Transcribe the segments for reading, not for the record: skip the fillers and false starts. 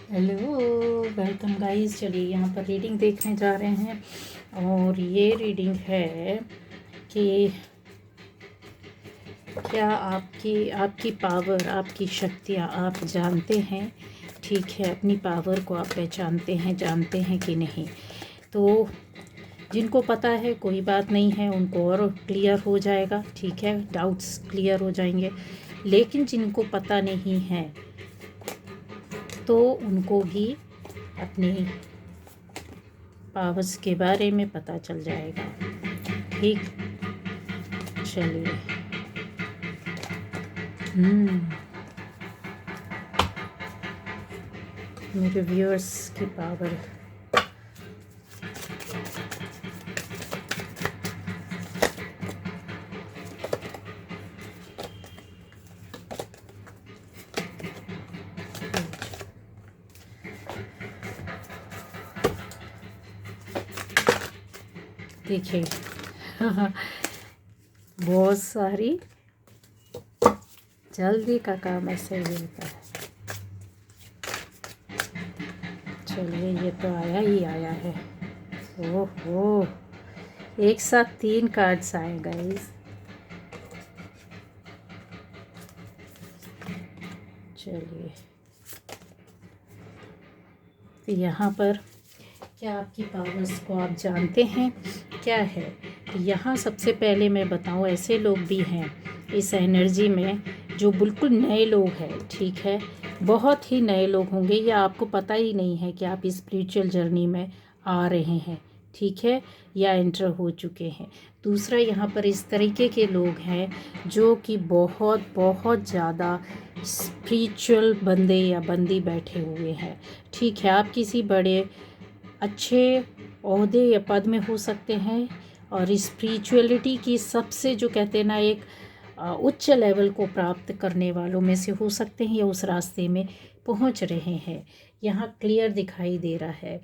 Hello, welcome guys. चलिए यहाँ पर रीडिंग देखने जा रहे हैं और ये रीडिंग है कि क्या आपकी पावर, आपकी शक्तियाँ आप जानते हैं। ठीक है, अपनी पावर को आप पहचानते हैं, जानते हैं कि नहीं। तो जिनको पता है कोई बात नहीं है, उनको और क्लियर हो जाएगा। ठीक है, डाउट्स क्लियर हो जाएंगे। लेकिन जिनको पता नहीं है तो उनको भी अपनी पावर्स के बारे में पता चल जाएगा। ठीक, चलिए। मेरे व्यूअर्स की पावर। देखिए बहुत सारी जल्दी का काम ऐसे ही होता है। चलिए, ये तो आया ही आया है। ओहो, एक साथ 3 कार्ड्स आए गाइस। चलिए, तो यहाँ पर क्या आपकी पावर्स को आप जानते हैं क्या है। यहाँ सबसे पहले मैं बताऊँ, ऐसे लोग भी हैं इस एनर्जी में जो बिल्कुल नए लोग हैं। ठीक है, बहुत ही नए लोग होंगे या आपको पता ही नहीं है कि आप इस स्पिरिचुअल जर्नी में आ रहे हैं। ठीक है, या एंटर हो चुके हैं। दूसरा, यहाँ पर इस तरीके के लोग हैं जो कि बहुत बहुत ज़्यादा स्पिरिचुअल बंदे या बंदी बैठे हुए हैं। ठीक है, आप किसी बड़े अच्छे ओहदे या पद में हो सकते हैं और स्पिरिचुअलिटी की सबसे जो कहते हैं ना, एक उच्च लेवल को प्राप्त करने वालों में से हो सकते हैं या उस रास्ते में पहुंच रहे हैं। यहाँ क्लियर दिखाई दे रहा है।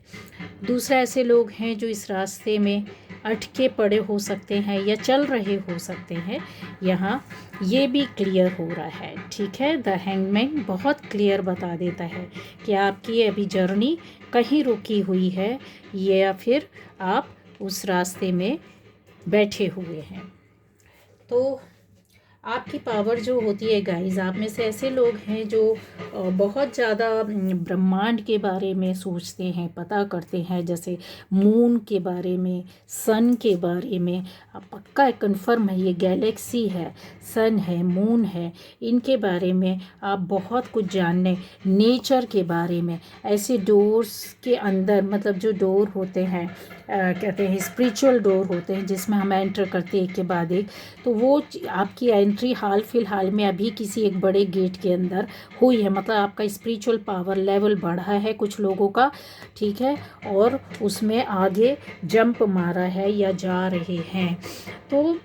दूसरा, ऐसे लोग हैं जो इस रास्ते में अटके पड़े हो सकते हैं या चल रहे हो सकते हैं। यहाँ ये भी क्लियर हो रहा है। ठीक है, द हैंगमैन बहुत क्लियर बता देता है कि आपकी अभी जर्नी कहीं रुकी हुई है या फिर आप उस रास्ते में बैठे हुए हैं। तो आपकी पावर जो होती है गाइस, आप में से ऐसे लोग हैं जो बहुत ज़्यादा ब्रह्मांड के बारे में सोचते हैं, पता करते हैं, जैसे मून के बारे में, सन के बारे में। आप पक्का कंफर्म है, ये गैलेक्सी है, सन है, मून है, इनके बारे में आप बहुत कुछ जानने, नेचर के बारे में। ऐसे डोर्स के अंदर, मतलब जो डोर होते हैं, कहते हैं स्पिरिचुअल डोर होते हैं जिसमें हम एंटर करते हैं एक के बाद एक। तो वो आपकी एंट्री हाल फिलहाल में अभी किसी एक बड़े गेट के अंदर हुई है, मतलब आपका स्पिरिचुअल पावर लेवल बढ़ा है कुछ लोगों का। ठीक है, और उसमें आगे जंप मारा है या जा रहे हैं। तो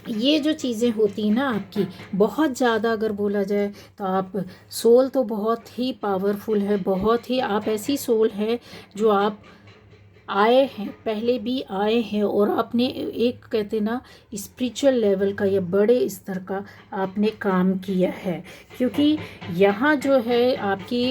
ये जो चीज़ें होती हैं ना आपकी, बहुत ज़्यादा अगर बोला जाए तो आप सोल तो बहुत ही पावरफुल है, बहुत ही आप ऐसी सोल है जो आप आए हैं, पहले भी आए हैं और आपने एक कहते ना स्पिरिचुअल लेवल का या बड़े स्तर का आपने काम किया है। क्योंकि यहाँ जो है आपकी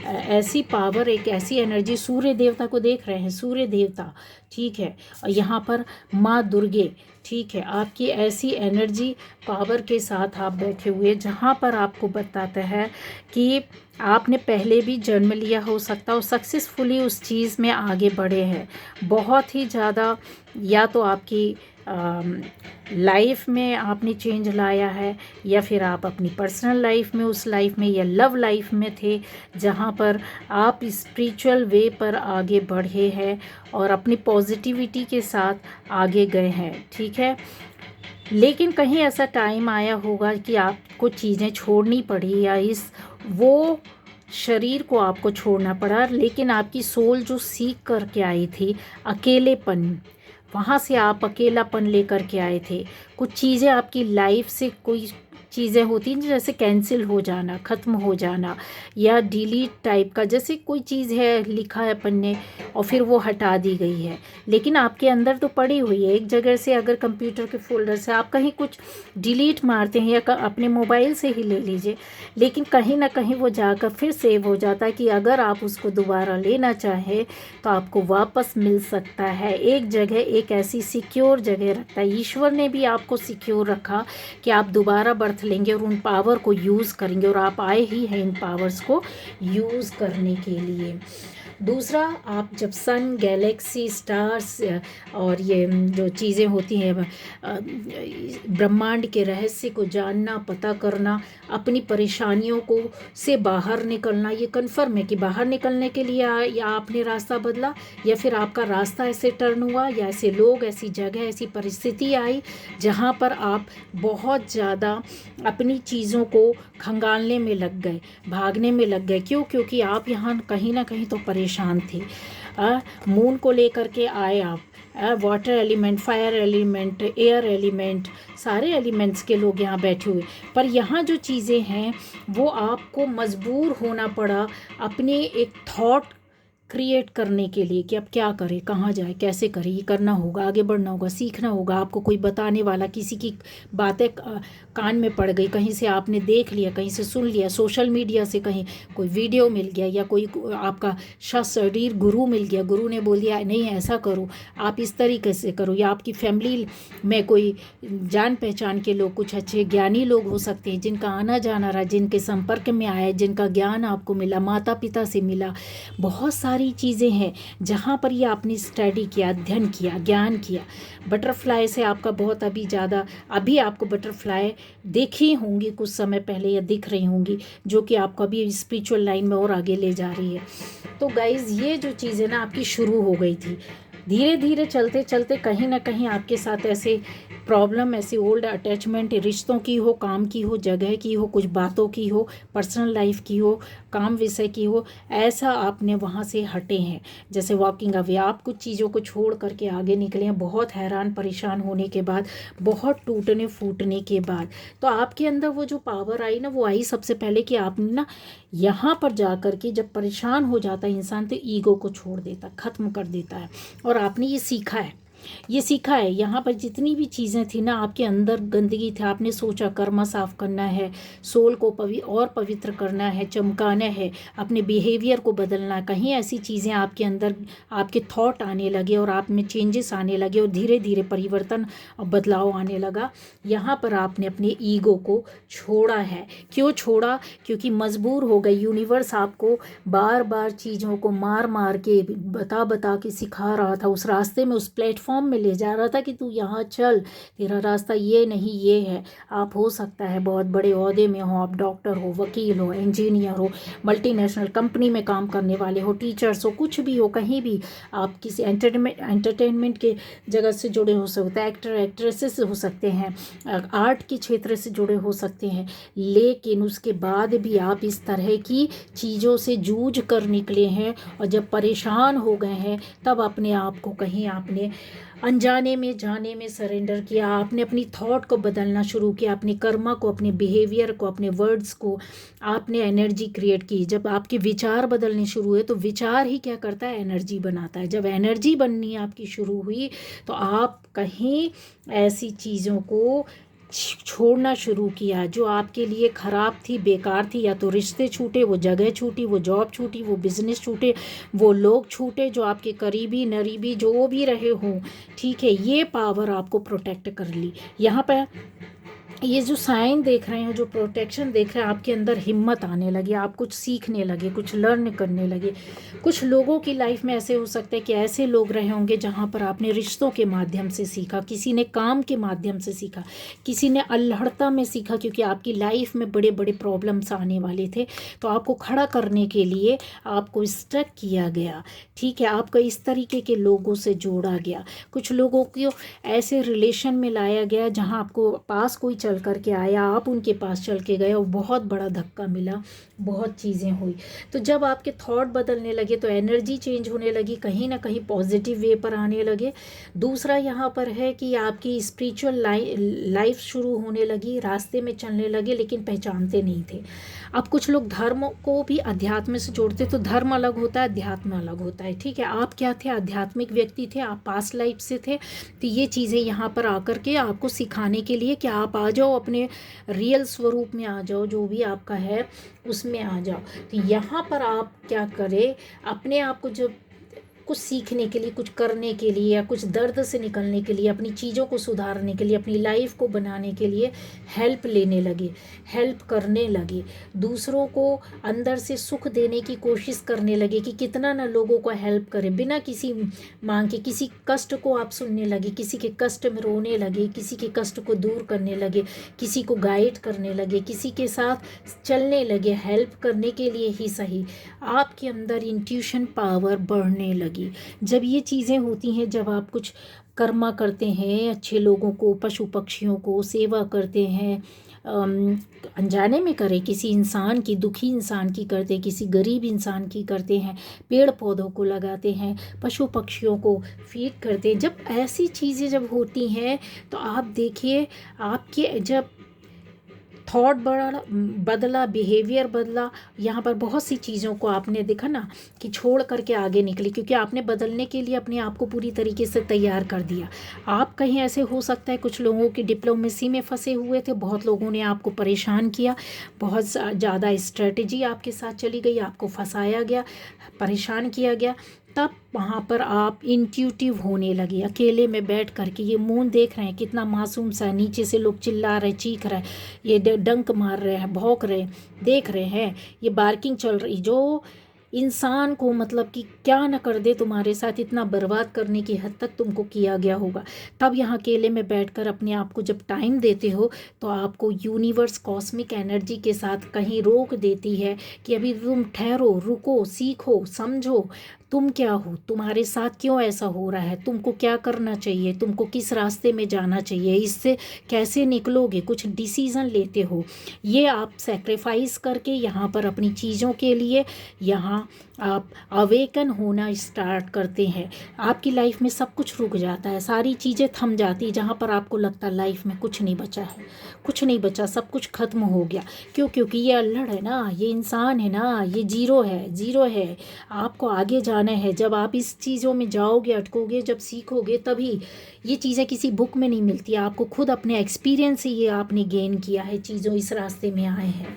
ऐसी पावर, एक ऐसी एनर्जी, सूर्य देवता को देख रहे हैं, सूर्य देवता। ठीक है, और यहाँ पर माँ दुर्गे। ठीक है, आपकी ऐसी एनर्जी पावर के साथ आप बैठे हुए, जहाँ पर आपको बताता है कि आपने पहले भी जन्म लिया हो सकता और सक्सेसफुली उस चीज़ में आगे बढ़े हैं बहुत ही ज़्यादा। या तो आपकी लाइफ में आपने चेंज लाया है या फिर आप अपनी पर्सनल लाइफ में, उस लाइफ में या लव लाइफ में थे जहाँ पर आप स्पिरिचुअल वे पर आगे बढ़े हैं और अपनी पॉजिटिविटी के साथ आगे गए हैं। ठीक है, लेकिन कहीं ऐसा टाइम आया होगा कि आपको चीज़ें छोड़नी पड़ी या वो शरीर को आपको छोड़ना पड़ा। लेकिन आपकी सोल जो सीख करके आई थी अकेलेपन, वहाँ से आप अकेलापन लेकर के आए थे। कुछ चीज़ें आपकी लाइफ से, कोई चीज़ें होती हैं जैसे कैंसिल हो जाना, ख़त्म हो जाना या डिलीट टाइप का, जैसे कोई चीज़ है लिखा है अपन ने, और फिर वो हटा दी गई है, लेकिन आपके अंदर तो पड़ी हुई है। एक जगह से अगर कंप्यूटर के फोल्डर से आप कहीं कुछ डिलीट मारते हैं या अपने मोबाइल से ही ले लीजिए, लेकिन कहीं ना कहीं वो जाकर फिर सेव हो जाता है कि अगर आप उसको दोबारा लेना चाहें तो आपको वापस मिल सकता है। एक जगह, एक ऐसी सिक्योर जगह रखता है। ईश्वर ने भी आपको सिक्योर रखा कि आप दोबारा बर्थ लेंगे और उन पावर को यूज़ करेंगे, और आप आए ही हैं इन पावर्स को यूज़ करने के लिए। दूसरा, आप जब सन, गैलेक्सी, स्टार्स और ये जो चीज़ें होती हैं, ब्रह्मांड के रहस्य को जानना, पता करना, अपनी परेशानियों को से बाहर निकलना, ये कन्फर्म है कि बाहर निकलने के लिए या आपने रास्ता बदला, या फिर आपका रास्ता ऐसे टर्न हुआ, या ऐसे लोग, ऐसी जगह, ऐसी परिस्थिति आई जहाँ पर आप बहुत ज़्यादा अपनी चीज़ों को खंगालने में लग गए, भागने में लग गए। क्यों? क्योंकि आप यहाँ कहीं ना कहीं तो परेशान थे। मून को लेकर के आए आप, water element, fire element, air element, सारे एलिमेंट्स के लोग यहाँ बैठे हुए। पर यहाँ जो चीज़ें हैं वो आपको मजबूर होना पड़ा अपने एक थॉट क्रिएट करने के लिए कि अब क्या करें, कहाँ जाए, कैसे करें, ये करना होगा, आगे बढ़ना होगा, सीखना होगा। आपको कोई बताने वाला, किसी की बातें कान में पड़ गई, कहीं से आपने देख लिया, कहीं से सुन लिया, सोशल मीडिया से कहीं कोई वीडियो मिल गया, या कोई आपका शरीर गुरु मिल गया, गुरु ने बोल दिया नहीं ऐसा करो, आप इस तरीके से करो, या आपकी फैमिली में कोई जान पहचान के लोग, कुछ अच्छे ज्ञानी लोग हो सकते हैं जिनका आना जाना रहा, जिनके संपर्क में आए, जिनका ज्ञान आपको मिला, माता पिता से मिला। बहुत सारी चीज़ें हैं जहाँ पर ये आपने स्टडी किया, अध्ययन किया, ज्ञान किया। बटरफ्लाई से आपका बहुत अभी आपको बटरफ्लाई देखी होंगी कुछ समय पहले, या दिख रही होंगी, जो कि आपको अभी स्पिरिचुअल लाइन में और आगे ले जा रही है। तो गाइज, ये जो चीज़ें ना आपकी शुरू हो गई थी, धीरे धीरे चलते चलते कहीं ना कहीं आपके साथ ऐसे प्रॉब्लम, ऐसी ओल्ड अटैचमेंट, रिश्तों की हो, काम की हो, जगह की हो, कुछ बातों की हो, पर्सनल लाइफ की हो, काम विषय की हो, ऐसा आपने वहाँ से हटे हैं। जैसे वॉकिंग अवे, आप कुछ चीज़ों को छोड़ करके आगे निकले हैं, बहुत हैरान परेशान होने के बाद, बहुत टूटने फूटने के बाद। तो आपके अंदर वो जो पावर आई ना, वो आई सबसे पहले कि आपने ना यहाँ पर जा कर के, जब परेशान हो जाता है इंसान तो ईगो को छोड़ देता, ख़त्म कर देता है। और आपने ये सीखा है, ये सीखा है। यहाँ पर जितनी भी चीज़ें थी ना आपके अंदर, गंदगी थी, आपने सोचा कर्मा साफ करना है, सोल को और पवित्र करना है, चमकाना है, अपने बिहेवियर को बदलना है। कहीं ऐसी चीज़ें आपके अंदर, आपके थॉट आने लगे और आप में चेंजेस आने लगे और धीरे धीरे परिवर्तन और बदलाव आने लगा। यहाँ पर आपने अपने ईगो को छोड़ा है। क्यों छोड़ा? क्योंकि मजबूर हो गए। यूनिवर्स आपको बार बार चीज़ों को मार मार के, बता के सिखा रहा था, उस रास्ते में, उस प्लेटफॉर्म में ले जा रहा था कि तू यहाँ चल, तेरा रास्ता ये नहीं ये है। आप हो सकता है बहुत बड़े ओहदे में हो, आप डॉक्टर हो, वकील हो, इंजीनियर हो, मल्टीनेशनल कंपनी में काम करने वाले हो, टीचर्स हो, कुछ भी हो, कहीं भी आप किसी एंटरटेनमेंट के जगत से जुड़े हो सकते हैं, एक्टर एक्ट्रेसेस हो सकते हैं, आर्ट के क्षेत्र से जुड़े हो सकते हैं। लेकिन उसके बाद भी आप इस तरह की चीज़ों से जूझ कर निकले हैं, और जब परेशान हो गए हैं तब अपने आप को कहीं आपने अनजाने में, जाने में सरेंडर किया। आपने अपनी थॉट को बदलना शुरू किया, अपने कर्मा को, अपने बिहेवियर को, अपने वर्ड्स को, आपने एनर्जी क्रिएट की। जब आपके विचार बदलने शुरू हुए तो विचार ही क्या करता है? एनर्जी बनाता है। जब एनर्जी बननी आपकी शुरू हुई तो आप कहीं ऐसी चीज़ों को छोड़ना शुरू किया जो आपके लिए ख़राब थी, बेकार थी। या तो रिश्ते छूटे, वो जगह छूटी, वो जॉब छूटी, वो बिज़नेस छूटे, वो लोग छूटे जो आपके करीबी नरीबी जो भी रहे हों। ठीक है, ये पावर आपको प्रोटेक्ट कर ली। यहाँ पर ये जो साइन देख रहे हैं, जो प्रोटेक्शन देख रहे हैं, आपके अंदर हिम्मत आने लगी, आप कुछ सीखने लगे, कुछ लर्न करने लगे। कुछ लोगों की लाइफ में ऐसे हो सकता है कि ऐसे लोग रहे होंगे जहाँ पर आपने रिश्तों के माध्यम से सीखा, किसी ने काम के माध्यम से सीखा, किसी ने अल्हड़ता में सीखा, क्योंकि आपकी लाइफ में बड़े बड़े प्रॉब्लम्स आने वाले थे। तो आपको खड़ा करने के लिए आपको स्टक किया गया। ठीक है, आपको इस तरीके के लोगों से जोड़ा गया। कुछ लोगों को ऐसे रिलेशन में लाया गया जहाँ आपको पास कोई चल कर के आया, आप उनके पास चल के गए और बहुत बड़ा धक्का मिला, बहुत चीज़ें हुई। तो जब आपके थॉट बदलने लगे तो एनर्जी चेंज होने लगी, कहीं ना कहीं पॉजिटिव वे पर आने लगे। दूसरा यहाँ पर है कि आपकी स्पिरिचुअल लाइफ शुरू होने लगी, रास्ते में चलने लगे लेकिन पहचानते नहीं थे। अब कुछ लोग धर्म को भी अध्यात्म से जोड़ते, तो धर्म अलग होता है, अध्यात्म अलग होता है, ठीक है। आप क्या थे? आध्यात्मिक व्यक्ति थे, आप पास्ट लाइफ से थे। तो ये चीज़ें यहाँ पर आकर के आपको सिखाने के लिए कि आप आ जाओ, अपने रियल स्वरूप में आ जाओ, जो भी आपका है उसमें आ जाओ। तो यहाँ पर आप क्या करें, अपने आप को जब कुछ सीखने के लिए, कुछ करने के लिए, या कुछ दर्द से निकलने के लिए, अपनी चीज़ों को सुधारने के लिए, अपनी लाइफ को बनाने के लिए हेल्प लेने लगे, हेल्प करने लगे, दूसरों को अंदर से सुख देने की कोशिश करने लगे कि कितना ना लोगों को हेल्प करें बिना किसी मांग के। किसी कष्ट को आप सुनने लगे, किसी के कष्ट में रोने लगे, किसी के कष्ट को दूर करने लगे, किसी को गाइड करने लगे, किसी के साथ चलने लगे, हेल्प करने के लिए ही सही। आपके अंदर इंट्यूशन पावर बढ़ने लगी। जब ये चीज़ें होती हैं, जब आप कुछ कर्मा करते हैं, अच्छे लोगों को, पशु पक्षियों को सेवा करते हैं, अनजाने में करें, किसी इंसान की, दुखी इंसान की करते, किसी गरीब इंसान की करते हैं, पेड़ पौधों को लगाते हैं, पशु पक्षियों को फीड करते हैं, जब ऐसी चीज़ें जब होती हैं तो आप देखिए आपके जब थॉट बदला, बिहेवियर बदला, यहाँ पर बहुत सी चीज़ों को आपने देखा ना कि छोड़ करके आगे निकली, क्योंकि आपने बदलने के लिए अपने आप को पूरी तरीके से तैयार कर दिया। आप कहीं ऐसे हो सकता है कुछ लोगों की डिप्लोमेसी में फंसे हुए थे, बहुत लोगों ने आपको परेशान किया, बहुत ज़्यादा स्ट्रेटजी आपके साथ चली गई, आपको फंसाया गया, परेशान किया गया। तब वहाँ पर आप इंट्यूटिव होने लगे, अकेले में बैठ करके। ये मून देख रहे हैं कितना मासूम सा, नीचे से लोग चिल्ला रहे, चीख रहे, ये डंक मार रहे हैं, भौंक रहे, देख रहे हैं, ये बार्किंग चल रही, जो इंसान को मतलब कि क्या न कर दे तुम्हारे साथ, इतना बर्बाद करने की हद तक तुमको किया गया होगा। तब यहाँ अकेले में बैठकर अपने आप को जब टाइम देते हो तो आपको यूनिवर्स कॉस्मिक एनर्जी के साथ कहीं रोक देती है कि अभी तुम ठहरो, रुको, सीखो, समझो तुम क्या हो, तुम्हारे साथ क्यों ऐसा हो रहा है, तुमको क्या करना चाहिए, तुमको किस रास्ते में जाना चाहिए, इससे कैसे निकलोगे, कुछ डिसीज़न लेते हो। ये आप सेक्रीफाइस करके यहाँ पर अपनी चीज़ों के लिए यहाँ आप अवेकन होना स्टार्ट करते हैं। आपकी लाइफ में सब कुछ रुक जाता है, सारी चीज़ें थम जाती है, जहाँ पर आपको लगता है लाइफ में कुछ नहीं बचा है, कुछ नहीं बचा, सब कुछ खत्म हो गया। क्यों? क्योंकि ये अल्लड़ है ना, ये इंसान है ना, ये जीरो है, जीरो है। आपको आगे जाना है। जब आप इस चीज़ों में जाओगे, अटकोगे, जब सीखोगे, तभी ये चीज़ें किसी बुक में नहीं मिलती, आपको खुद अपने एक्सपीरियंस से ये आपने गेन किया है, चीज़ों इस रास्ते में आए हैं।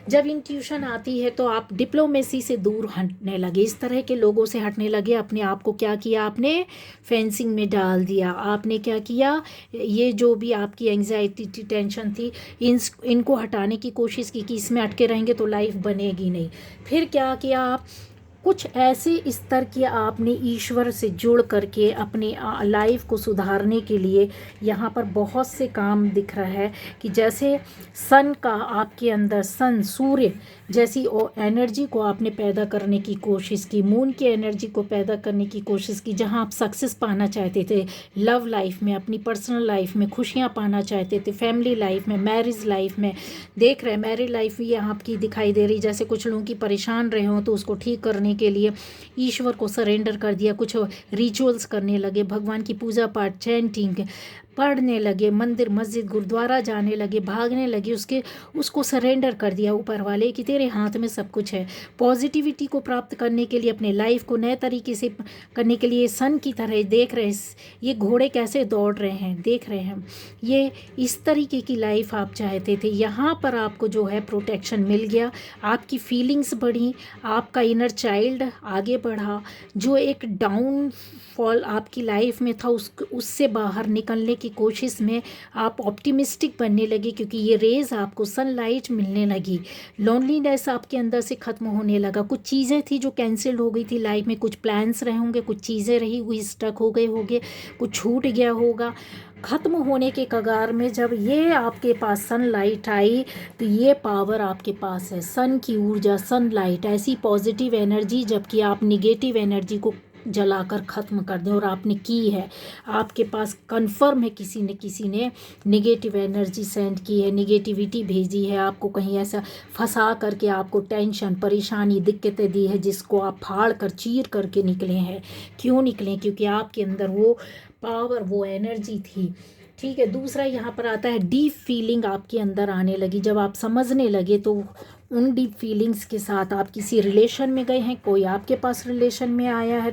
जब इंट्यूशन आती है तो आप डिप्लोमेसी से दूर हटने लगे, इस तरह के लोगों से हटने लगे। अपने आप को क्या किया आपने? फेंसिंग में डाल दिया। आपने क्या किया? ये जो भी आपकी एंग्जाइटी थी, टेंशन थी, इनको हटाने की कोशिश की कि इसमें अटके रहेंगे तो लाइफ बनेगी नहीं। फिर क्या किया आप? कुछ ऐसे स्तर के आपने ईश्वर से जुड़ करके अपनी लाइफ को सुधारने के लिए यहाँ पर बहुत से काम दिख रहा है कि जैसे सन का आपके अंदर, सन, सूर्य जैसी एनर्जी को आपने पैदा करने की कोशिश की, मून की एनर्जी को पैदा करने की कोशिश की। जहाँ आप सक्सेस पाना चाहते थे लव लाइफ में, अपनी पर्सनल लाइफ में खुशियाँ पाना चाहते थे, फैमिली लाइफ में, मैरिज लाइफ में, देख रहे हैं मैरिज लाइफ भी यहाँ आपकी दिखाई दे रही, जैसे कुछ लोगों की परेशान रहे हों तो उसको ठीक करने के लिए ईश्वर को सरेंडर कर दिया, कुछ रिचुअल्स करने लगे, भगवान की पूजा पाठ, चैंटिंग पढ़ने लगे, मंदिर मस्जिद गुरुद्वारा जाने लगे, भागने लगे, उसको सरेंडर कर दिया ऊपर वाले कि तेरे हाथ में सब कुछ है। पॉजिटिविटी को प्राप्त करने के लिए, अपने लाइफ को नए तरीके से करने के लिए सन की तरह देख रहे, ये घोड़े कैसे दौड़ रहे हैं, देख रहे हैं। ये इस तरीके की लाइफ आप चाहते थे, यहाँ पर आपको जो है प्रोटेक्शन मिल गया, आपकी फीलिंग्स बढ़ी, आपका इनर चाइल्ड आगे बढ़ा। जो एक डाउन फॉल आपकी लाइफ में था उससे बाहर निकलने की कोशिश में आप ऑप्टिमिस्टिक बनने लगे, क्योंकि ये रेज आपको सनलाइट मिलने लगी। लोनलीनेस आपके अंदर से ख़त्म होने लगा। कुछ चीज़ें थी जो कैंसिल हो गई थी लाइफ में, कुछ प्लान्स रहे होंगे, कुछ चीज़ें रही हुई स्टक हो गए होंगे, कुछ छूट गया होगा। ख़त्म होने के कगार में जब ये आपके पास सनलाइट आई तो ये पावर आपके पास है, सन की ऊर्जा, सनलाइट, ऐसी पॉजिटिव एनर्जी, जबकि आप निगेटिव एनर्जी को जलाकर ख़त्म कर दें। और आपने की है, आपके पास कन्फर्म है किसी ने नेगेटिव एनर्जी सेंड की है, नेगेटिविटी भेजी है, आपको कहीं ऐसा फंसा करके आपको टेंशन, परेशानी, दिक्कतें दी है, जिसको आप फाड़ कर चीर करके निकले हैं। क्यों निकले? क्योंकि आपके अंदर वो पावर, वो एनर्जी थी। ठीक है। दूसरा यहाँ पर आता है डीप फीलिंग आपके अंदर आने लगी। जब आप समझने लगे तो उन डीप फीलिंग्स के साथ आप किसी रिलेशन में गए हैं, कोई आपके पास रिलेशन में आया है,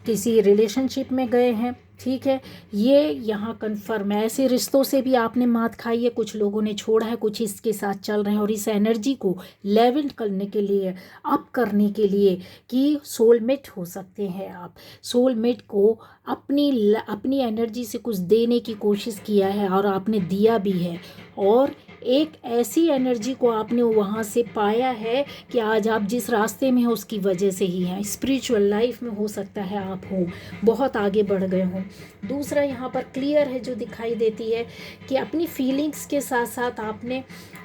किसी रिलेशनशिप में गए हैं। ठीक है। ये यहाँ कन्फर्म है। ऐसे रिश्तों से भी आपने मात खाई है, कुछ लोगों ने छोड़ा है, कुछ इसके साथ चल रहे हैं। और इस एनर्जी को लेवल करने के लिए, अप करने के लिए, कि सोलमेट हो सकते हैं आप, सोलमेट को अपनी एनर्जी से कुछ देने की कोशिश किया है और आपने दिया भी है। और एक ऐसी एनर्जी को आपने वहाँ से पाया है कि आज आप जिस रास्ते में हैं उसकी वजह से ही हैं। स्पिरिचुअल लाइफ में हो सकता है आप हो बहुत आगे बढ़ गए हों। दूसरा यहाँ पर क्लियर है जो दिखाई देती है कि अपनी फीलिंग्स के साथ साथ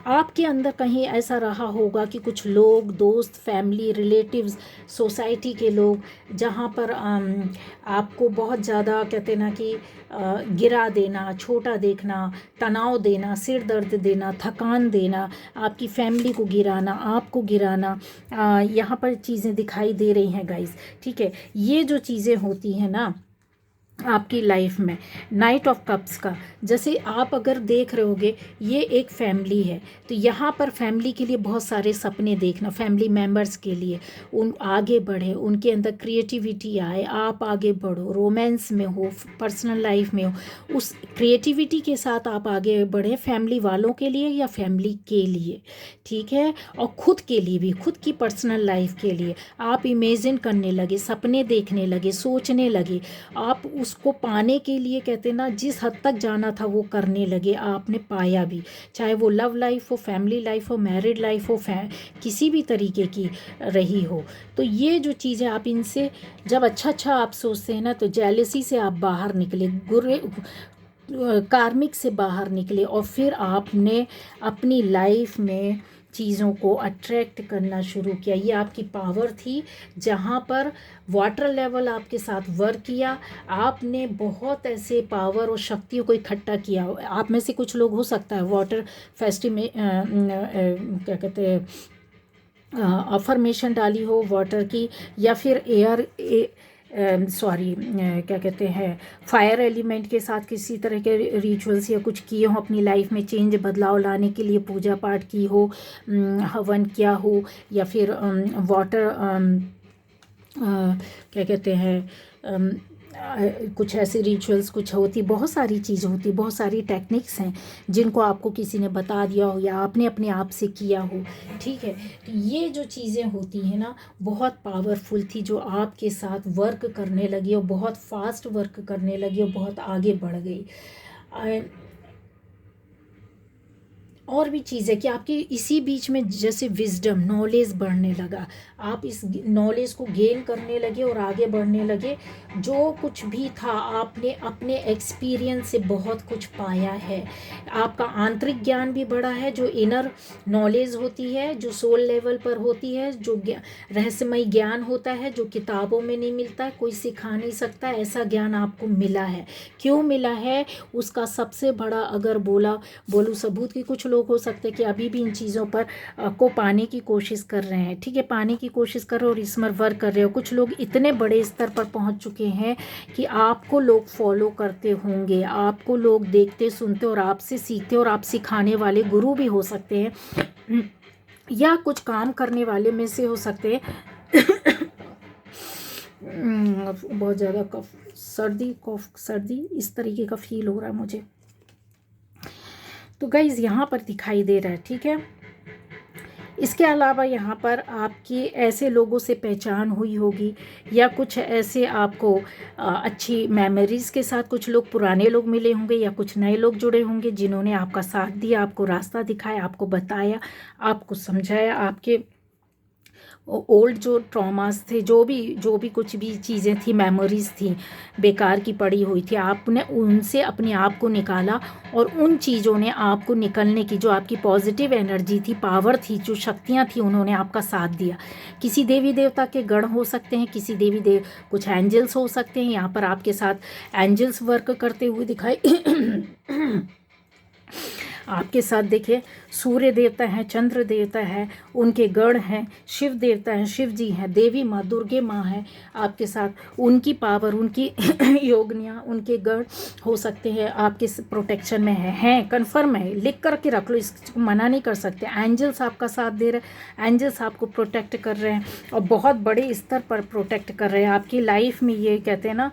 आपके अंदर कहीं ऐसा रहा होगा कि कुछ लोग, दोस्त, फैमिली, रिलेटिव्स, सोसाइटी के लोग, जहाँ पर आपको बहुत ज़्यादा कहते ना कि गिरा देना, छोटा देखना, तनाव देना, सिर दर्द देना, थकान देना, आपकी फैमिली को गिराना, आपको गिराना, यहाँ पर चीज़ें दिखाई दे रही हैं गाइस। ठीक है। ये जो चीज़ें होती हैं ना आपकी लाइफ में, नाइट ऑफ कप्स का, जैसे आप अगर देख रहे होगे ये एक फैमिली है, तो यहाँ पर फैमिली के लिए बहुत सारे सपने देखना, फैमिली मेम्बर्स के लिए उन आगे बढ़े, उनके अंदर क्रिएटिविटी आए, आप आगे बढ़ो, रोमांस में हो, पर्सनल लाइफ में हो, उस क्रिएटिविटी के साथ आप आगे बढ़े, फैमिली वालों के लिए या फैमिली के लिए। ठीक है। और खुद के लिए भी, खुद की पर्सनल लाइफ के लिए आप इमेजिन करने लगे, सपने देखने लगे, सोचने लगे, आप उसको पाने के लिए कहते ना जिस हद तक जाना था वो करने लगे, आपने पाया भी। चाहे वो लव लाइफ हो, फैमिली लाइफ हो, मैरिड लाइफ हो, किसी भी तरीके की रही हो। तो ये जो चीज़ें आप इनसे जब अच्छा आप सोचते हैं ना, तो जेलसी से आप बाहर निकले, कार्मिक से बाहर निकले, और फिर आपने अपनी लाइफ में चीज़ों को अट्रैक्ट करना शुरू किया। ये आपकी पावर थी, जहाँ पर वाटर लेवल आपके साथ वर्क किया। आपने बहुत ऐसे पावर और शक्तियों को इकट्ठा किया। आप में से कुछ लोग हो सकता है वाटर फेस्टिव में क्या कहते हैं अफर्मेशन डाली हो वाटर की, या फिर क्या कहते हैं फायर एलिमेंट के साथ किसी तरह के रिचुअल्स या कुछ किए हो, अपनी लाइफ में चेंज, बदलाव लाने के लिए पूजा पाठ की हो, हवन किया हो, या फिर वाटर क्या कहते हैं कुछ ऐसे रिचुअल्स कुछ होती, बहुत सारी चीज़ें होती, बहुत सारी टेक्निक्स हैं जिनको आपको किसी ने बता दिया हो या आपने अपने आप से किया हो। ठीक है। तो ये जो चीज़ें होती हैं ना बहुत पावरफुल थी, जो आपके साथ वर्क करने लगी और बहुत फास्ट वर्क करने लगी और बहुत आगे बढ़ गई। और भी चीज़ है कि आपकी इसी बीच में जैसे विजडम, नॉलेज बढ़ने लगा, आप इस नॉलेज को गेन करने लगे और आगे बढ़ने लगे। जो कुछ भी था आपने अपने एक्सपीरियंस से बहुत कुछ पाया है। आपका आंतरिक ज्ञान भी बढ़ा है, जो इनर नॉलेज होती है, जो सोल लेवल पर होती है, जो रहस्यमय ज्ञान होता है, जो किताबों में नहीं मिलता है, कोई सिखा नहीं सकता, ऐसा ज्ञान आपको मिला है। क्यों मिला है? उसका सबसे बड़ा अगर बोलूँ सबूत कि कुछ लोग हो सकते हैं कि अभी भी इन चीज़ों पर को पाने की कोशिश कर रहे हैं। ठीक है, पाने की कोशिश कर रहे हो और इस पर वर्क कर रहे हो। कुछ लोग इतने बड़े स्तर पर पहुंच चुके हैं कि आपको लोग फॉलो करते होंगे, आपको लोग देखते सुनते और आपसे सीखते, और आप सिखाने वाले गुरु भी हो सकते हैं या कुछ काम करने वाले में से हो सकते हैं। बहुत ज़्यादा सर्दी इस तरीके का फील हो रहा है मुझे। तो गाइज़ यहाँ पर दिखाई दे रहा है। ठीक है। इसके अलावा यहाँ पर आपकी ऐसे लोगों से पहचान हुई होगी, या कुछ ऐसे आपको अच्छी मेमोरीज़ के साथ कुछ लोग पुराने लोग मिले होंगे, या कुछ नए लोग जुड़े होंगे जिन्होंने आपका साथ दिया, आपको रास्ता दिखाया, आपको बताया, आपको समझाया, आपके ओल्ड जो ट्रॉमास थे, जो भी कुछ भी चीज़ें थी, मेमोरीज थी बेकार की पड़ी हुई थी, आपने उनसे अपने आप को निकाला और उन चीज़ों ने आपको निकलने की, जो आपकी पॉजिटिव एनर्जी थी, पावर थी, जो शक्तियाँ थी, उन्होंने आपका साथ दिया। किसी देवी देवता के गण हो सकते हैं, किसी कुछ एंजल्स हो सकते हैं। यहाँ पर आपके साथ एंजल्स वर्क करते हुए दिखाई आपके साथ देखिए सूर्य देवता हैं, चंद्र देवता है, उनके गण हैं, शिव देवता हैं, शिव जी हैं, देवी माँ दुर्गे माँ हैं आपके साथ, उनकी पावर, उनकी योगनियाँ, उनके गण हो सकते हैं आपके प्रोटेक्शन में हैं कन्फर्म है, लिख करके रख लो, इसको मना नहीं कर सकते। एंजल्स आपका साथ दे रहे हैं, एंजल्स आपको प्रोटेक्ट कर रहे हैं और बहुत बड़े स्तर पर प्रोटेक्ट कर रहे हैं आपकी लाइफ में। ये कहते हैं ना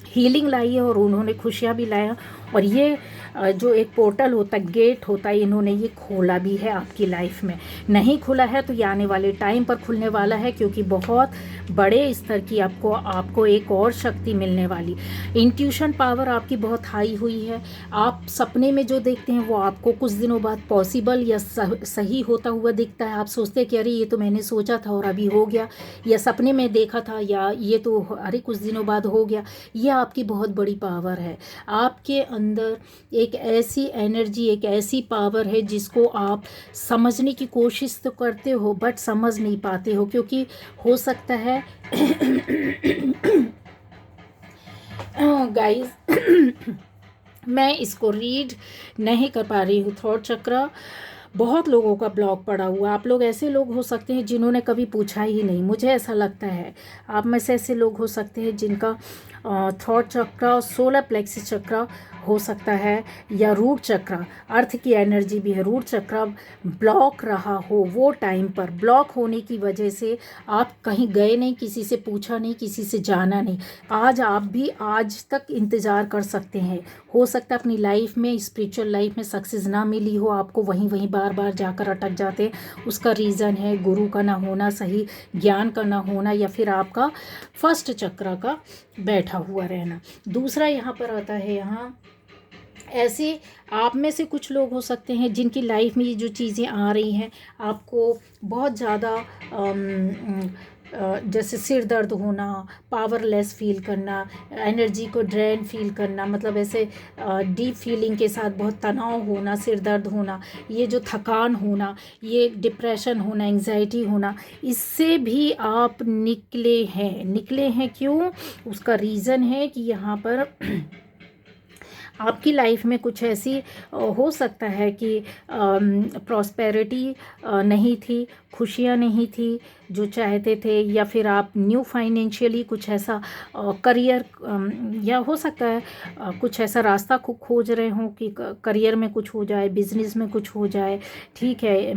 हीलिंग लाई है और उन्होंने खुशियाँ भी लाया, और ये जो एक पोर्टल होता है, गेट होता है, इन्होंने ये खोला भी है आपकी लाइफ में। नहीं खुला है तो ये आने वाले टाइम पर खुलने वाला है, क्योंकि बहुत बड़े स्तर की आपको एक और शक्ति मिलने वाली। इंट्यूशन पावर आपकी बहुत हाई हुई है। आप सपने में जो देखते हैं वो आपको कुछ दिनों बाद पॉसिबल या सही होता हुआ दिखता है। आप सोचते हैं कि अरे ये तो मैंने सोचा था और अभी हो गया, या सपने में देखा था, या ये तो अरे कुछ दिनों बाद हो गया। ये आपकी बहुत बड़ी पावर है। आपके अंदर एक ऐसी एनर्जी, एक ऐसी पावर है जिसको आप समझने की कोशिश तो करते हो बट समझ नहीं पाते हो, क्योंकि हो सकता है गाइस मैं इसको रीड नहीं कर पा रही हूँ। थ्रोट चक्र बहुत लोगों का ब्लॉक पड़ा हुआ। आप लोग ऐसे लोग हो सकते हैं जिन्होंने कभी पूछा ही नहीं, मुझे ऐसा लगता है। आप में से ऐसे लोग हो सकते हैं जिनका थ्रोट चक्र, सोलर प्लेक्सिस चक्र हो सकता है, या रूट चक्र, अर्थ की एनर्जी भी है, रूट चक्र ब्लॉक रहा हो। वो टाइम पर ब्लॉक होने की वजह से आप कहीं गए नहीं, किसी से पूछा नहीं, किसी से जाना नहीं। आज आप भी आज तक इंतज़ार कर सकते हैं। हो सकता है अपनी लाइफ में, स्पिरिचुअल लाइफ में सक्सेस ना मिली हो, आपको वहीं बार बार जाकर अटक जाते हैं। उसका रीज़न है गुरु का ना होना, सही ज्ञान का ना होना, या फिर आपका फर्स्ट चक्र का बैठा हुआ रहना। दूसरा यहाँ पर आता है, यहाँ ऐसे आप में से कुछ लोग हो सकते हैं जिनकी लाइफ में ये जो चीज़ें आ रही हैं, आपको बहुत ज़्यादा जैसे सिर दर्द होना, पावरलेस फील करना, एनर्जी को ड्रेन फील करना, मतलब ऐसे डीप फीलिंग के साथ बहुत तनाव होना, सिर दर्द होना, ये जो थकान होना, ये डिप्रेशन होना, एंग्जाइटी होना, इससे भी आप निकले हैं। क्यों? उसका रीज़न है कि यहाँ पर आपकी लाइफ में कुछ ऐसी हो सकता है कि प्रॉस्पेरिटी नहीं थी, खुशियाँ नहीं थी जो चाहते थे, या फिर आप न्यू फाइनेंशियली कुछ ऐसा करियर, या हो सकता है कुछ ऐसा रास्ता खोज रहे हों कि करियर में कुछ हो जाए, बिजनेस में कुछ हो जाए। ठीक है,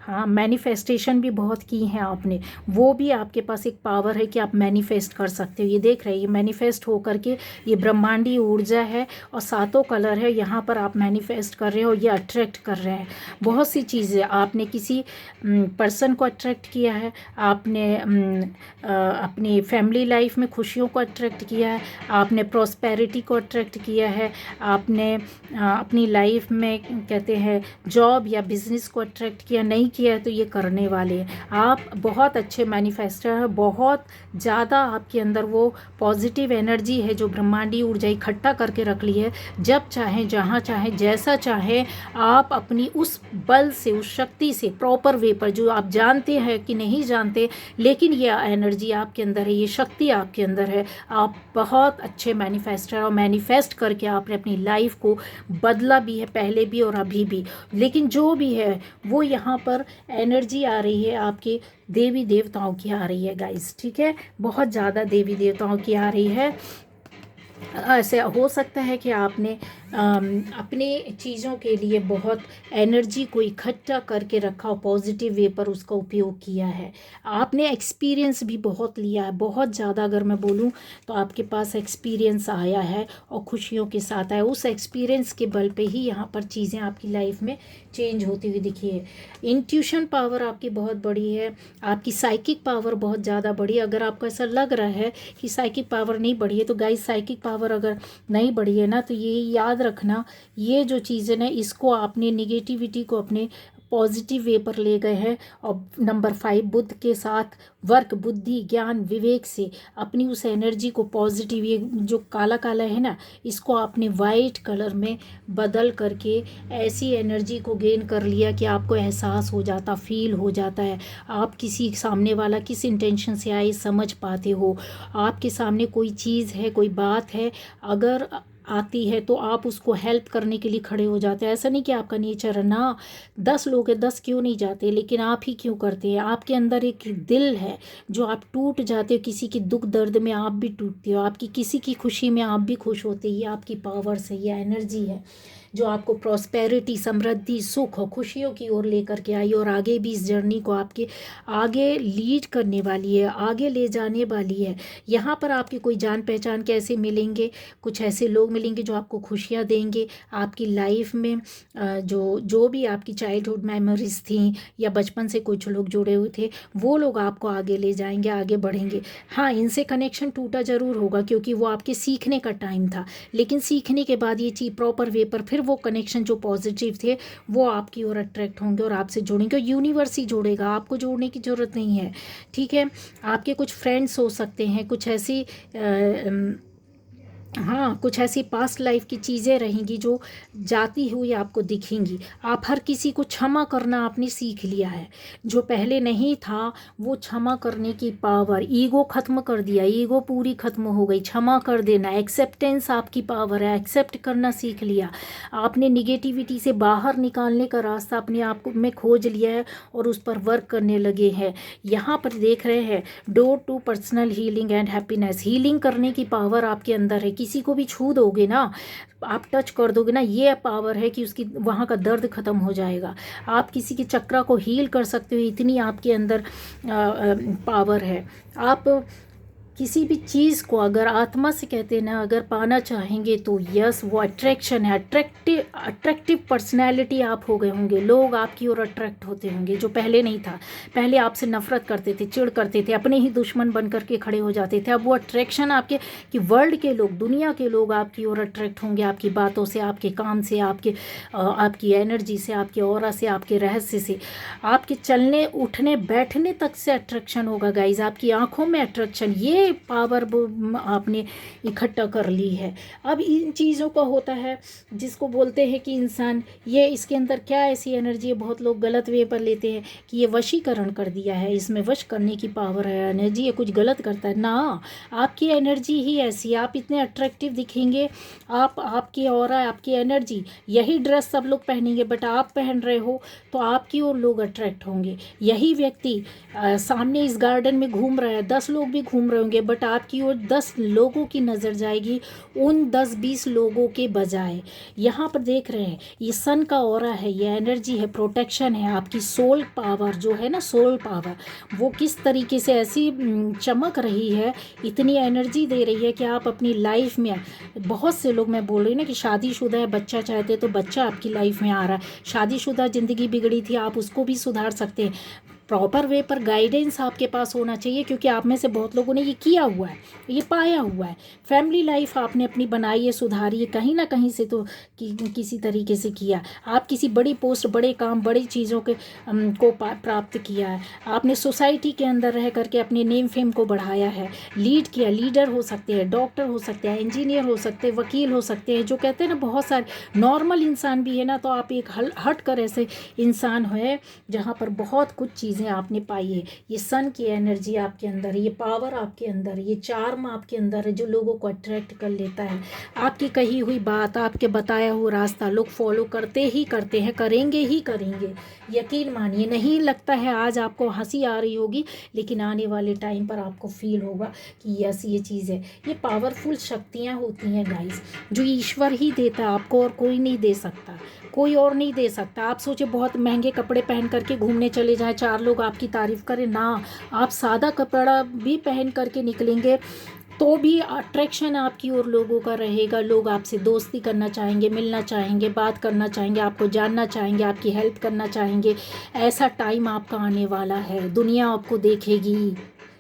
हाँ, मैनिफेस्टेशन भी बहुत की है आपने, वो भी आपके पास एक पावर है कि आप मैनिफेस्ट कर सकते हो। ये देख रहे हैं, ये मैनिफेस्ट हो करके, ये ब्रह्मांडी ऊर्जा है और 7 कलर है, यहाँ पर आप मैनिफेस्ट कर रहे हो, ये अट्रैक्ट कर रहे हैं बहुत सी चीज़ें। आपने किसी पर्सन को अट्रैक्ट किया है, आपने अपनी फैमिली लाइफ में खुशियों को अट्रैक्ट किया है, आपने प्रॉस्पेरिटी को अट्रैक्ट किया है, आपने अपनी लाइफ में कहते हैं जॉब या बिजनेस को अट्रैक्ट किया, नहीं किया है तो ये करने वाले हैं। आप बहुत अच्छे मैनिफेस्टर हैं, बहुत ज़्यादा आपके अंदर वो पॉजिटिव एनर्जी है जो ब्रह्मांडी ऊर्जा इकट्ठा करके रख ली है। जब चाहें, जहाँ चाहें, जैसा चाहें, आप अपनी उस बल से, उस शक्ति से, प्रॉपर वे पर, जो आप जानते हैं कि नहीं जानते, लेकिन ये एनर्जी आपके अंदर है, ये शक्ति आपके अंदर है। आप बहुत अच्छे मैनिफेस्टर, और मैनिफेस्ट करके आपने अपनी लाइफ को बदला भी है, पहले भी और अभी भी। लेकिन जो भी है वो यहाँ पर एनर्जी आ रही है आपके देवी देवताओं की आ रही है गाइस, ठीक है, बहुत ज़्यादा देवी देवताओं की आ रही है। ऐसे हो सकता है कि आपने अपने चीज़ों के लिए बहुत एनर्जी को इकट्ठा करके रखा, पॉजिटिव वे पर उसका उपयोग किया है। आपने एक्सपीरियंस भी बहुत लिया है, बहुत ज़्यादा अगर मैं बोलूँ तो आपके पास एक्सपीरियंस आया है और खुशियों के साथ आया। उस एक्सपीरियंस के बल पे ही यहाँ पर चीज़ें आपकी लाइफ में चेंज होती हुई दिखी है। इंट्यूशन पावर आपकी बहुत बड़ी है, आपकी साइकिक पावर बहुत ज़्यादा बड़ी है। अगर आपको ऐसा लग रहा है कि साइकिक पावर नहीं बढ़ी है, तो गाइस साइकिक पावर अगर नहीं बढ़ी है ना, तो ये याद रखना, ये जो चीज़ें ना, इसको आपने निगेटिविटी को अपने पॉजिटिव वे पर ले गए हैं। और नंबर 5 बुद्ध के साथ वर्क, बुद्धि, ज्ञान, विवेक से अपनी उस एनर्जी को पॉजिटिव, ये जो काला काला है ना, इसको आपने वाइट कलर में बदल करके ऐसी एनर्जी को गेन कर लिया कि आपको एहसास हो जाता, फील हो जाता है। आप किसी सामने वाला किस इंटेंशन से आए समझ पाते हो। आपके सामने कोई चीज़ है, कोई बात है, अगर आती है तो आप उसको हेल्प करने के लिए खड़े हो जाते हैं। ऐसा नहीं कि आपका नेचर है ना, 10 लोग हैं, 10 क्यों नहीं जाते, लेकिन आप ही क्यों करते हैं। आपके अंदर एक दिल है जो आप टूट जाते हो, किसी की दुख दर्द में आप भी टूटते हो, आपकी किसी की खुशी में आप भी खुश होते हैं। ये आपकी पावर्स है, ये एनर्जी है जो आपको प्रॉस्पेरिटी, समृद्धि, सुख और खुशियों की ओर लेकर के आई, और आगे भी इस जर्नी को आपके आगे लीड करने वाली है, आगे ले जाने वाली है। यहाँ पर आपकी कोई जान पहचान के ऐसे मिलेंगे, कुछ ऐसे लोग मिलेंगे जो आपको खुशियाँ देंगे। आपकी लाइफ में जो भी आपकी चाइल्डहुड मेमोरीज थी या बचपन से कुछ लोग जुड़े हुए थे, वो लोग आपको आगे ले जाएंगे, आगे बढ़ेंगे। हाँ, इनसे कनेक्शन टूटा ज़रूर होगा क्योंकि वो आपके सीखने का टाइम था, लेकिन सीखने के बाद ये चीज़ प्रॉपर वे पर फिर वो कनेक्शन जो पॉजिटिव थे वो आपकी ओर अट्रैक्ट होंगे और आपसे जुड़ेंगे। यूनिवर्स ही जोड़ेगा, आपको जोड़ने की ज़रूरत नहीं है। ठीक है, आपके कुछ फ्रेंड्स हो सकते हैं, कुछ ऐसी हाँ, कुछ ऐसी पास्ट लाइफ की चीज़ें रहेंगी जो जाती हुई आपको दिखेंगी। आप हर किसी को क्षमा करना आपने सीख लिया है, जो पहले नहीं था वो क्षमा करने की पावर, ईगो ख़त्म कर दिया, ईगो पूरी ख़त्म हो गई। क्षमा कर देना, एक्सेप्टेंस आपकी पावर है, एक्सेप्ट करना सीख लिया आपने। निगेटिविटी से बाहर निकालने का रास्ता अपने आप को में खोज लिया है और उस पर वर्क करने लगे हैं। यहाँ पर देख रहे हैं door to personal healing and happiness, healing करने की पावर आपके अंदर है। किसी को भी छू दोगे ना, आप टच कर दोगे ना, ये पावर है कि उसकी वहाँ का दर्द ख़त्म हो जाएगा। आप किसी के चक्रा को हील कर सकते हो, इतनी आपके अंदर पावर है। आप किसी भी चीज़ को अगर आत्मा से कहते हैं ना, अगर पाना चाहेंगे तो यस, वो अट्रैक्शन है। अट्रैक्टिव पर्सनैलिटी आप हो गए होंगे, लोग आपकी ओर अट्रैक्ट होते होंगे जो पहले नहीं था। पहले आपसे नफरत करते थे, चिढ़ करते थे, अपने ही दुश्मन बन करके खड़े हो जाते थे। अब वो अट्रैक्शन आपके कि वर्ल्ड के लोग, दुनिया के लोग आपकी ओर अट्रैक्ट होंगे, आपकी बातों से, आपके काम से, आपकी एनर्जी से, आपके ऑरा से, आपके रहस्य से, आपके चलने उठने बैठने तक से अट्रैक्शन होगा गाइज। आपकी आंखों में अट्रैक्शन, ये पावर आपने इकट्ठा कर ली है। अब इन चीज़ों का होता है जिसको बोलते हैं कि इंसान, ये इसके अंदर क्या ऐसी एनर्जी है, बहुत लोग गलत वे पर लेते हैं कि ये वशीकरण कर दिया है, इसमें वश करने की पावर है, एनर्जी ये कुछ गलत करता है ना। आपकी एनर्जी ही ऐसी, आप इतने अट्रैक्टिव दिखेंगे, आपकी ऑरा, आपकी एनर्जी, यही ड्रेस सब लोग पहनेंगे बट आप पहन रहे हो तो आपकी ओर लोग अट्रैक्ट होंगे। यही व्यक्ति सामने इस गार्डन में घूम रहा है, 10 लोग भी घूम रहे होंगे बट आपकी ओर 10 लोगों की नज़र जाएगी उन 10-20 लोगों के बजाय। यहाँ पर देख रहे हैं ये सन का ऑरा है, ये एनर्जी है, प्रोटेक्शन है। आपकी सोल पावर जो है ना, सोल पावर वो किस तरीके से ऐसी चमक रही है, इतनी एनर्जी दे रही है कि आप अपनी लाइफ में, बहुत से लोग, मैं बोल रही हूँ ना कि शादीशुदा है, बच्चा चाहते तो बच्चा आपकी लाइफ में आ रहा है। शादीशुदा ज़िंदगी बिगड़ी थी, आप उसको भी सुधार सकते हैं। प्रॉपर वे पर गाइडेंस आपके पास होना चाहिए क्योंकि आप में से बहुत लोगों ने ये किया हुआ है, ये पाया हुआ है। फैमिली लाइफ आपने अपनी बनाई है, सुधारी है, कहीं ना कहीं से तो किसी तरीके से किया। आप किसी बड़ी पोस्ट, बड़े काम, बड़ी चीज़ों के को प्राप्त किया है। आपने सोसाइटी के अंदर रह करके अपने नेम फेम को बढ़ाया है, लीड किया। लीडर हो सकते हैं, डॉक्टर हो सकते हैं, इंजीनियर हो सकते हैं, वकील हो सकते हैं, जो कहते हैं ना बहुत सारे नॉर्मल इंसान भी है ना, तो आप एक हट कर ऐसे इंसान है जहाँ पर बहुत कुछ चीज़ें आपने पाई है। ये सन की एनर्जी आपके अंदर है, ये पावर आपके अंदर है, ये चार्म आपके अंदर है जो लोगों को अट्रैक्ट कर लेता है। आपकी कही हुई बात, आपके बताया हुआ रास्ता लोग फॉलो करते ही करते हैं, करेंगे ही करेंगे, यकीन मानिए। नहीं लगता है आज आपको हंसी आ रही होगी, लेकिन आने वाले टाइम पर आपको फील होगा कि यस, ये चीज़ है। ये पावरफुल शक्तियाँ होती हैं गाइस, जो ईश्वर ही देता है आपको और कोई नहीं दे सकता, कोई और नहीं दे सकता। आप सोचे बहुत महंगे कपड़े पहन करके घूमने चले जाएं, 4 लोग आपकी तारीफ़ करें ना, आप सादा कपड़ा भी पहन करके निकलेंगे तो भी अट्रैक्शन आपकी ओर लोगों का रहेगा। लोग आपसे दोस्ती करना चाहेंगे, मिलना चाहेंगे, बात करना चाहेंगे, आपको जानना चाहेंगे, आपकी हेल्प करना चाहेंगे। ऐसा टाइम आपका आने वाला है, दुनिया आपको देखेगी।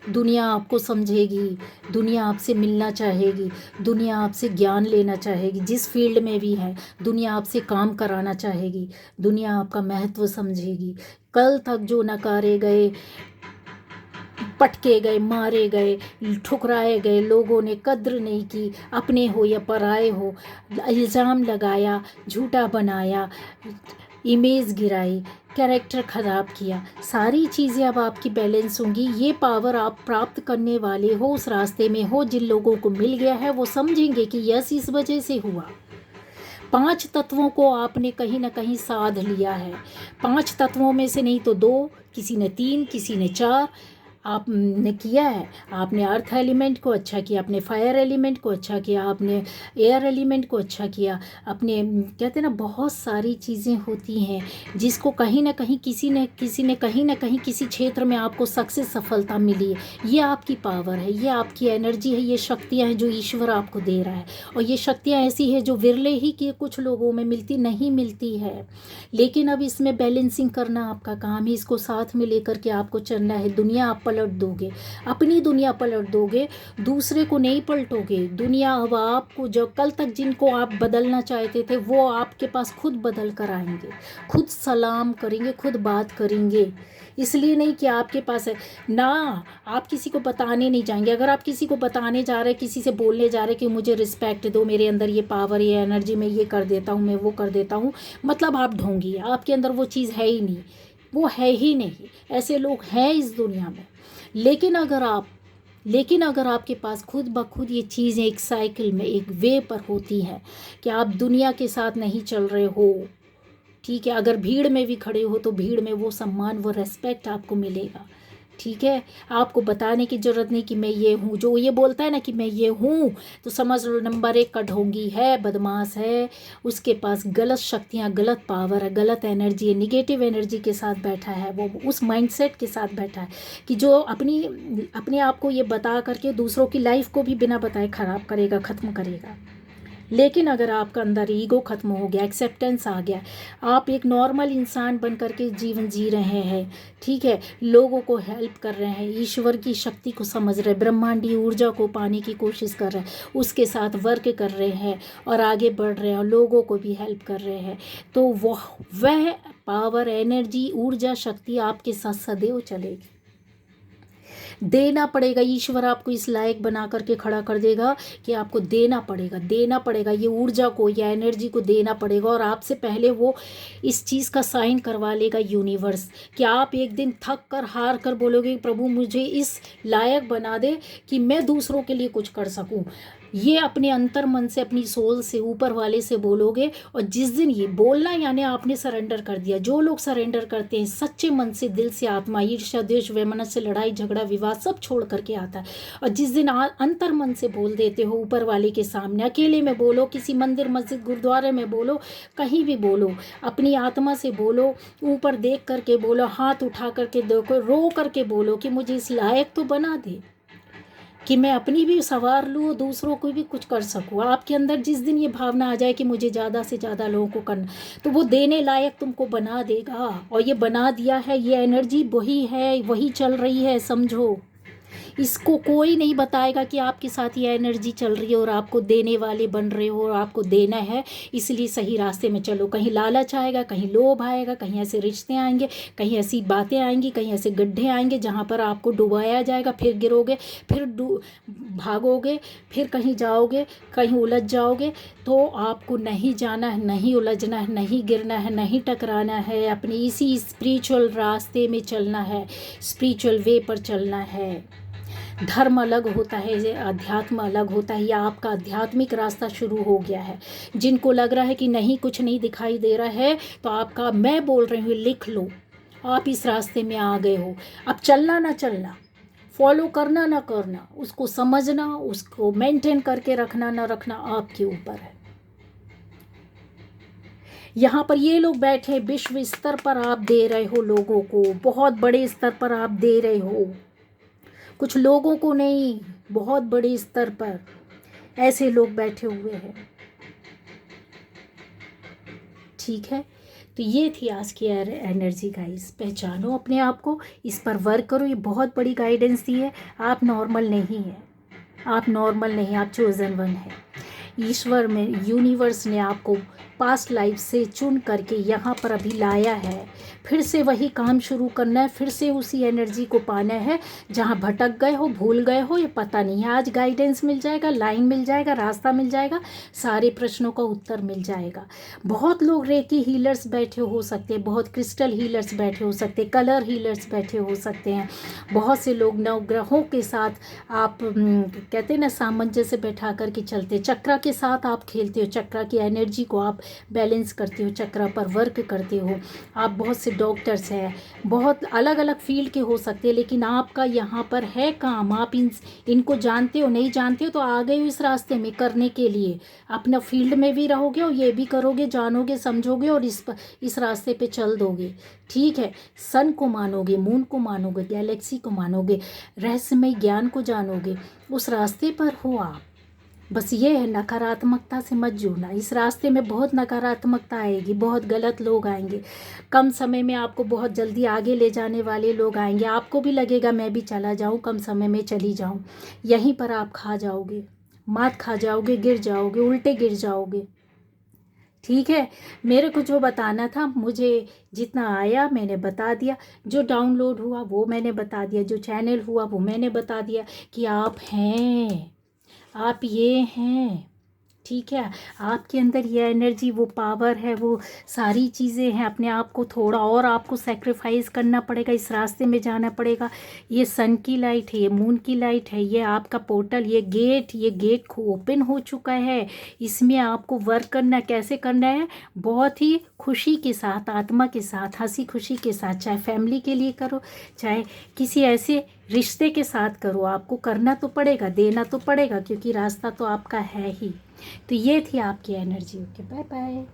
दुनिया आपको समझेगी, दुनिया आपसे मिलना चाहेगी, दुनिया आपसे ज्ञान लेना चाहेगी, जिस फील्ड में भी है दुनिया आपसे काम कराना चाहेगी, दुनिया आपका महत्व समझेगी। कल तक जो नकारे गए, पटके गए, मारे गए, ठुकराए गए, लोगों ने कद्र नहीं की, अपने हो या पराए हो, इल्ज़ाम लगाया, झूठा बनाया, इमेज गिराई, कैरेक्टर ख़राब किया, सारी चीज़ें अब आपकी बैलेंस होंगी। ये पावर आप प्राप्त करने वाले हो, उस रास्ते में हो, जिन लोगों को मिल गया है वो समझेंगे कि यस इस वजह से हुआ। 5 तत्वों को आपने कहीं ना कहीं साध लिया है। 5 तत्वों में से नहीं तो 2, किसी ने 3, किसी ने 4 आपने किया है। आपने अर्थ एलिमेंट को अच्छा किया, आपने फायर एलिमेंट को अच्छा किया, आपने एयर एलिमेंट को अच्छा किया, अपने कहते हैं ना बहुत सारी चीज़ें होती हैं जिसको कहीं ना कहीं किसी ने कहीं ना कहीं किसी क्षेत्र में आपको सक्सेस सफलता मिली है। ये आपकी पावर है, ये आपकी एनर्जी है, ये शक्तियाँ हैं जो ईश्वर आपको दे रहा है। और ये शक्तियाँ ऐसी है जो विरले ही के कुछ लोगों में मिलती नहीं मिलती है। लेकिन अब इसमें बैलेंसिंग करना आपका काम है, इसको साथ में लेकर के आपको चलना है। दुनिया आप पलट दोगे, अपनी दुनिया पलट दोगे, दूसरे को नहीं पलटोगे। दुनिया अब आपको, जो कल तक जिनको आप बदलना चाहते थे वो आपके पास खुद बदल कर आएंगे, खुद सलाम करेंगे, खुद बात करेंगे। इसलिए नहीं कि आपके पास है ना, आप किसी को बताने नहीं जाएंगे। अगर आप किसी को बताने जा रहे, किसी से बोलने जा रहे कि मुझे रिस्पेक्ट दो, मेरे अंदर ये पावर, ये एनर्जी, मैं ये कर देता हूँ, मैं वो कर देता हूँ, मतलब आप ढोंगी, आपके अंदर वो चीज़ है ही नहीं, वो है ही नहीं। ऐसे लोग हैं इस दुनिया में। लेकिन अगर आपके पास खुद ब खुद ये चीज़ें एक साइकिल में, एक वे पर होती हैं कि आप दुनिया के साथ नहीं चल रहे हो, ठीक है, अगर भीड़ में भी खड़े हो तो भीड़ में वो सम्मान, वो रेस्पेक्ट आपको मिलेगा। ठीक है, आपको बताने की ज़रूरत नहीं कि मैं ये हूँ। जो ये बोलता है ना कि मैं ये हूँ, तो समझ लो नंबर 1 का ढोंगी है, बदमाश है, उसके पास गलत शक्तियाँ, गलत पावर है, गलत एनर्जी है, निगेटिव एनर्जी के साथ बैठा है, वो उस माइंडसेट के साथ बैठा है कि जो अपने आप को ये बता करके दूसरों की लाइफ को भी बिना बताए ख़राब करेगा, ख़त्म करेगा। लेकिन अगर आपका अंदर ईगो ख़त्म हो गया, एक्सेप्टेंस आ गया, आप एक नॉर्मल इंसान बन करके जीवन जी रहे हैं, ठीक है, लोगों को हेल्प कर रहे हैं, ईश्वर की शक्ति को समझ रहे हैं, ब्रह्मांडीय ऊर्जा को पाने की कोशिश कर रहे हैं, उसके साथ वर्क कर रहे हैं और आगे बढ़ रहे हैं और लोगों को भी हेल्प कर रहे हैं, तो वह पावर, एनर्जी, ऊर्जा, शक्ति आपके साथ सदैव चलेगी। देना पड़ेगा, ईश्वर आपको इस लायक बना करके खड़ा कर देगा कि आपको देना पड़ेगा, ये ऊर्जा को, या एनर्जी को देना पड़ेगा। और आपसे पहले वो इस चीज़ का साइन करवा लेगा यूनिवर्स कि आप एक दिन थक कर, हार कर बोलोगे प्रभु मुझे इस लायक बना दे कि मैं दूसरों के लिए कुछ कर सकूं। ये अपने अंतर मन से, अपनी सोल से, ऊपर वाले से बोलोगे। और जिस दिन ये बोलना यानी आपने सरेंडर कर दिया। जो लोग सरेंडर करते हैं सच्चे मन से, दिल से, आत्मा, ईर्ष्या, द्वेष, वैमनस्य से, लड़ाई झगड़ा विवाद सब छोड़ करके आता है। और जिस दिन अंतर मन से बोल देते हो ऊपर वाले के सामने, अकेले में बोलो, किसी मंदिर मस्जिद गुरुद्वारे में बोलो, कहीं भी बोलो, अपनी आत्मा से बोलो, ऊपर देख करके बोलो, हाथ उठा करके देखो, रो करके बोलो कि मुझे इस लायक तो बना दे कि मैं अपनी भी संवार लूँ, दूसरों को भी कुछ कर सकूँ। आपके अंदर जिस दिन ये भावना आ जाए कि मुझे ज़्यादा से ज़्यादा लोगों को करना, तो वो देने लायक तुमको बना देगा। और ये बना दिया है, ये एनर्जी वही है, वही चल रही है, समझो। इसको कोई नहीं बताएगा कि आपके साथ ये एनर्जी चल रही है और आपको देने वाले बन रहे हो और आपको देना है, इसलिए सही रास्ते में चलो। कहीं लालच आएगा, कहीं लोभ आएगा, कहीं ऐसे रिश्ते आएंगे, कहीं ऐसी बातें आएंगी, कहीं ऐसे गड्ढे आएंगे जहाँ पर आपको डुबाया जाएगा, फिर गिरोगे, फिर भागोगे, फिर कहीं जाओगे, कहीं उलझ जाओगे। तो आपको नहीं जाना है, नहीं उलझना है, नहीं गिरना है, नहीं टकराना है, अपने इसी स्पिरिचुअल रास्ते में चलना है, स्पिरिचुअल वे पर चलना है। धर्म अलग होता है, अध्यात्म अलग होता है, या आपका आध्यात्मिक रास्ता शुरू हो गया है। जिनको लग रहा है कि नहीं कुछ नहीं दिखाई दे रहा है, तो आपका, मैं बोल रही हूँ, लिख लो, आप इस रास्ते में आ गए हो। अब चलना ना चलना, फॉलो करना ना करना, उसको समझना, उसको मेंटेन करके रखना ना रखना आपके ऊपर है। यहाँ पर ये लोग बैठे, विश्व स्तर पर आप दे रहे हो लोगों को, बहुत बड़े स्तर पर आप दे रहे हो, कुछ लोगों को नहीं, बहुत बड़े स्तर पर ऐसे लोग बैठे हुए हैं, ठीक है। तो ये थी आज की एनर्जी गाइस। पहचानो अपने आप को, इस पर वर्क करो। ये बहुत बड़ी गाइडेंस दी है। आप नॉर्मल नहीं हैं, आप नॉर्मल नहीं, आप चोजन वन है। ईश्वर में, यूनिवर्स ने आपको पास्ट लाइफ से चुन करके यहाँ पर अभी लाया है। फिर से वही काम शुरू करना है, फिर से उसी एनर्जी को पाना है। जहाँ भटक गए हो, भूल गए हो, ये पता नहीं है, आज गाइडेंस मिल जाएगा, लाइन मिल जाएगा, रास्ता मिल जाएगा, सारे प्रश्नों का उत्तर मिल जाएगा। बहुत लोग रेकी हीलर्स बैठे हो सकते हैं, बहुत क्रिस्टल हीलर्स बैठे हो सकते हैं, कलर हीलर्स बैठे हो सकते हैं। बहुत से लोग नवग्रहों के साथ आप कहते हैं ना, सामंजस्य बैठा करके चलते, चक्रा के साथ आप खेलते हो, चक्रा की एनर्जी को आप बैलेंस करते हो, चक्रा पर वर्क करते हो। आप बहुत से डॉक्टर्स हैं, बहुत अलग अलग फील्ड के हो सकते हैं, लेकिन आपका यहाँ पर है काम। आप इनको जानते हो, नहीं जानते हो तो आ गए हो इस रास्ते में करने के लिए। अपना फील्ड में भी रहोगे और ये भी करोगे, जानोगे, समझोगे और इस रास्ते पे चल दोगे। ठीक है, सन को मानोगे, मून को मानोगे, गैलेक्सी को मानोगे, रहस्यमय ज्ञान को जानोगे, उस रास्ते पर हो आप। बस ये है, नकारात्मकता से मत जुड़ना। इस रास्ते में बहुत नकारात्मकता आएगी, बहुत गलत लोग आएंगे, कम समय में आपको बहुत जल्दी आगे ले जाने वाले लोग आएंगे। आपको भी लगेगा मैं भी चला जाऊं, कम समय में चली जाऊं। यहीं पर आप खा जाओगे, मात खा जाओगे, गिर जाओगे, उल्टे गिर जाओगे। ठीक है, मेरे को जो बताना था, मुझे जितना आया मैंने बता दिया। जो डाउनलोड हुआ वो मैंने बता दिया, जो चैनल हुआ वो मैंने बता दिया कि आप हैं, आप ये हैं। ठीक है, आपके अंदर ये एनर्जी, वो पावर है, वो सारी चीज़ें हैं। अपने आप को थोड़ा और आपको सेक्रीफाइस करना पड़ेगा, इस रास्ते में जाना पड़ेगा। ये सन की लाइट है, ये मून की लाइट है, ये आपका पोर्टल, ये गेट ओपन हो चुका है। इसमें आपको वर्क करना, कैसे करना है, बहुत ही खुशी के साथ, आत्मा के साथ, हंसी खुशी के साथ। चाहे फैमिली के लिए करो, चाहे किसी ऐसे रिश्ते के साथ करो, आपको करना तो पड़ेगा, देना तो पड़ेगा, क्योंकि रास्ता तो आपका है ही। तो ये थी आपकी एनर्जी। Okay, bye bye.